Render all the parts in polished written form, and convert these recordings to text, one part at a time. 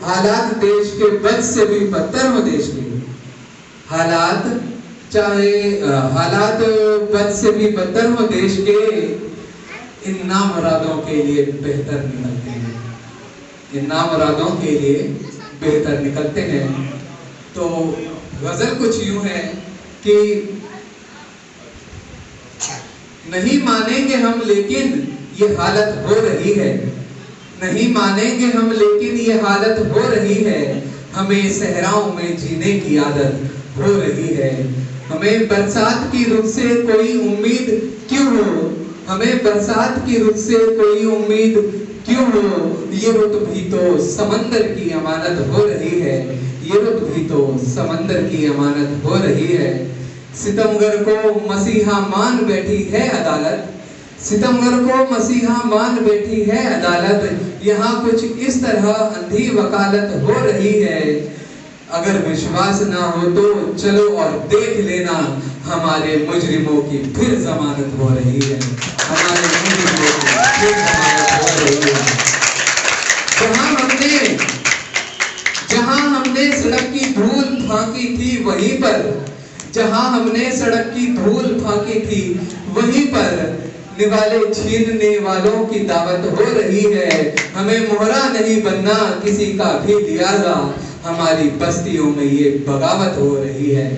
हालात देश के बद से भी बदतर हो देश के, हालात चाहे हालात बद से भी बदतर हो देश के, इन नामुरादों के लिए बेहतर निकलते हैं, इन नामुरादों के लिए बेहतर निकलते हैं। तो गजल कुछ यूं है कि नहीं मानेंगे हम लेकिन ये हालत हो रही है, नहीं मानेंगे हम लेकिन ये हालत हो रही है, हमें सहराओं में जीने की आदत हो रही है। हमें बरसात की रुत से कोई उम्मीद क्यों हो, हमें बरसात की रुत से कोई उम्मीद क्यों हो, ये रुत भी तो समंदर की अमानत हो रही है, ये रुत भी तो समंदर की अमानत हो रही है। सितमगर को मसीहा मान बैठी है अदालत, सितमगर को मसीहा मान बैठी है अदालत, यहाँ कुछ इस तरह अंधी वकालत हो रही है। अगर विश्वास ना हो तो चलो और देख लेना, हमारे मुजरिमों की फिर जमानत हो रही है, हमारे मुजरिमों की फिर जमानत हो रही है। जहां हमने सड़क की धूल फांकी थी वहीं पर, जहां हमने सड़क की धूल फांकी थी वहीं पर, निवाले छीनने वालों की दावत हो रही है। हमें मोहरा नहीं बनना किसी का भी लिहाजा, हमारी बस्तियों में ये बगावत हो रही है,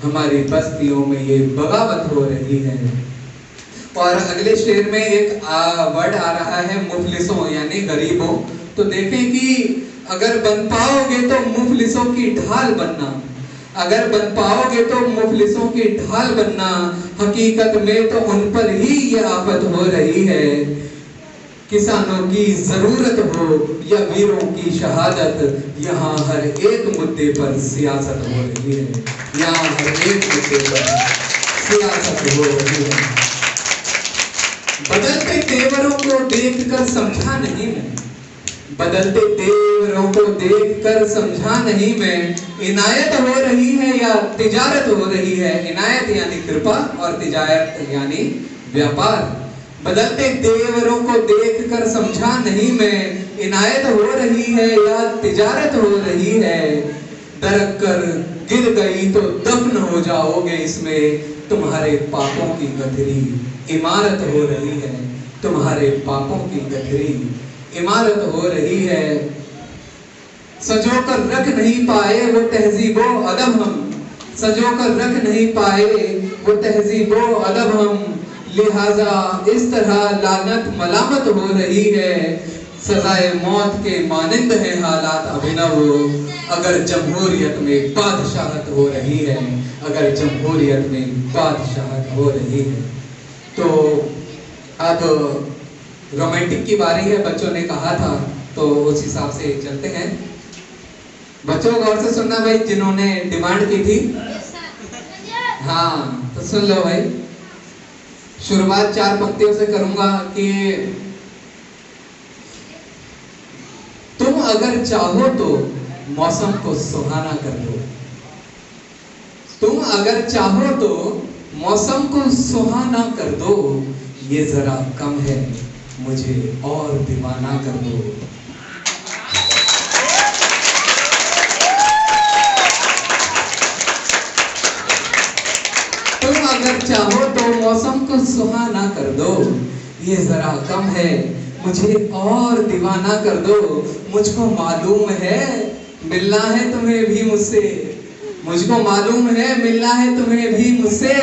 हमारी बस्तियों में ये बगावत हो रही है। और अगले शेर में एक वर्ड आ रहा है मुफलिसों यानी गरीबों। तो देखें कि अगर बन पाओगे तो मुफलिसों की ढाल बनना, अगर बन पाओगे तो मुफलिसों की ढाल बनना, हकीकत में तो उन पर ही ये आफत हो रही है। किसानों की जरूरत हो या वीरों की शहादत, यहाँ हर एक मुद्दे पर सियासत हो रही है, यहाँ हर एक मुद्दे पर सियासत हो रही है। बदलते तेवरों को देखकर समझा नहीं मैं, बदलते तेवरों को देखकर समझा नहीं मैं, इनायत हो रही है या तिजारत हो रही है। इनायत यानी कृपा और तिजारत यानी व्यापार। बदलते तेवरों को देखकर समझा नहीं मैं, इनायत हो रही है या तिजारत हो रही है। दरक कर गिर गई तो दफन हो जाओगे इसमें, तुम्हारे पापों की गठरी इमारत हो रही है, तुम्हारे पापों की गठरी इमारत हो रही है। सजो कर रख नहीं पाए वो तहजीबो अदब हम, सजो कर रख नहीं पाए वो तहजीबो अदब हम, लिहाजा इस तरह लानत मलामत हो रही है। सजाए मौत के मानिंद है हालात अभिनव, अगर जमहूरियत में बादशाहत हो रही है, अगर जमहूरियत में बादशाहत हो रही है। तो अब रोमांटिक की बारी है, बच्चों ने कहा था तो उस हिसाब से चलते हैं। बच्चों गौर से सुनना भाई, जिन्होंने डिमांड की थी। हाँ तो सुन लो भाई, शुरुआत 4 पंक्तियों से करूंगा कि तुम अगर चाहो तो मौसम को सुहाना कर दो, तुम अगर चाहो तो मौसम को सुहाना कर दो, ये जरा कम है मुझे और दीवाना कर दो। तुम अगर चाहो तो मौसम को सुहाना कर दो, ये जरा कम है मुझे और दीवाना कर दो। मुझको मालूम है मिलना है तुम्हें भी मुझसे, मुझको मालूम है मिलना है तुम्हें भी मुझसे,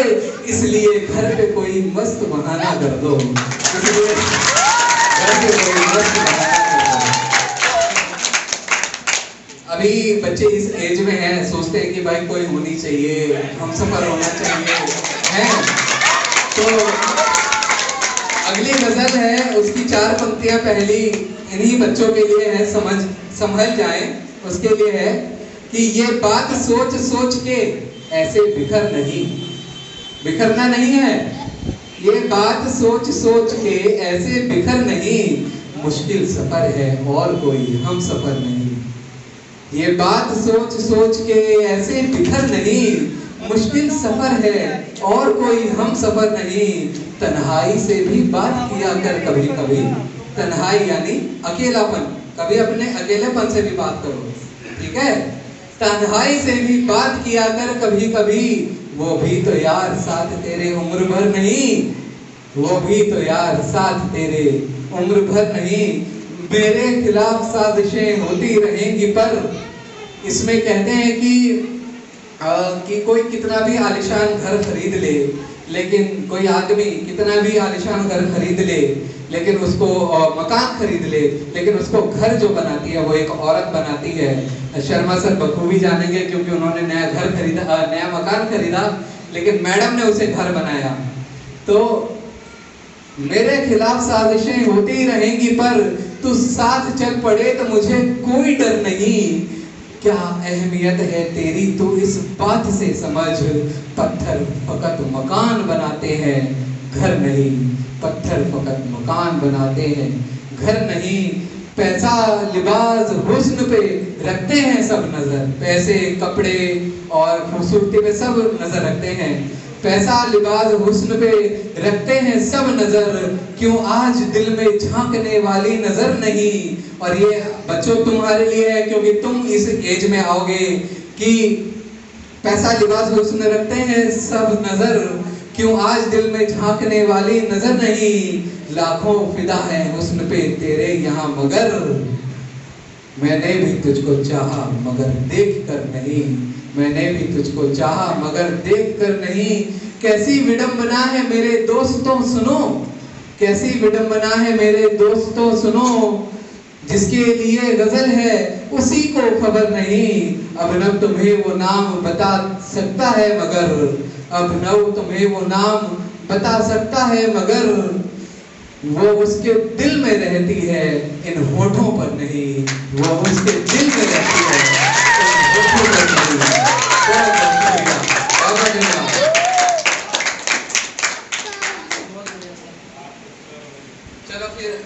इसलिए घर पे कोई मस्त बहाना कर दो, इसलिए घर पे कोई मस्त बहाना कर दो। अभी बच्चे इस एज में हैं, सोचते हैं कि भाई कोई होनी चाहिए, हमसफर होना चाहिए है। तो अगली गजल है, उसकी 4 पंक्तियां पहली इन्हीं बच्चों के लिए है, संभल जाएं उसके लिए है कि ये बात सोच सोच के ऐसे बिखरना नहीं है, ये बात सोच सोच के ऐसे बिखर नहीं, मुश्किल सफर है और कोई हम सफर नहीं। ये बात सोच सोच के ऐसे बिखर नहीं, मुश्किल सफर है और कोई हम सफर नहीं। तन्हाई से भी बात किया कर कभी कभी, तन्हाई यानी अकेलापन, कभी अपने अकेलेपन से भी बात करो, ठीक है। तन्हाई से भी बात किया कर कभी कभी, वो भी तो यार साथ तेरे उम्र भर नहीं, वो भी तो यार साथ तेरे उम्र भर नहीं। मेरे खिलाफ साजिशें होती रहेंगी, पर इसमें कहते हैं कि कोई कितना भी आलिशान घर खरीद ले, लेकिन कोई आदमी कितना भी आलिशान घर खरीद ले, लेकिन उसको मकान खरीद ले, लेकिन उसको घर जो बनाती है वो एक औरत बनाती है। शर्मा सर बखूबी जानेंगे, क्योंकि उन्होंने नया घर खरीदा, नया मकान खरीदा, लेकिन मैडम ने उसे घर बनाया। तो मेरे खिलाफ साजिशें होती रहेंगी, पर तू साथ चल पड़े तो मुझे कोई डर नहीं। क्या अहमियत है तेरी तू इस बात से समझ, पत्थर फकत मकान बनाते हैं घर नहीं, पत्थर फकत मकान बनाते हैं घर नहीं। पैसा लिबास हुस्न पे रखते हैं सब नजर, पैसे कपड़े और खूबसूरती पे सब नजर रखते हैं, पैसा लिबास हुस्न पे रखते हैं सब नजर, क्यों आज दिल में झांकने वाली नजर नहीं। और ये बच्चों तुम्हारे लिए है, क्योंकि तुम इस एज में आओगे कि पैसा लिबास हुस्न रखते हैं सब नजर, क्यों आज दिल में झांकने वाली नजर नहीं। लाखों फिदा है हुस्न पे तेरे यहाँ, मगर मैंने भी तुझको चाहा मगर देख कर नहीं, मैंने भी तुझको चाहा मगर देख कर नहीं। कैसी विडंबना है मेरे दोस्तों सुनो, कैसी विडंबना है मेरे दोस्तों सुनो, जिसके लिए गजल है उसी को खबर नहीं। अभिनव तुम्हें वो नाम बता सकता है मगर, अभिनव तुम्हें वो नाम बता सकता है मगर, वो उसके दिल में रहती है इन होठों पर नहीं, वो उसके दिल में रहती है इन होठों पर नहीं। चलो फिर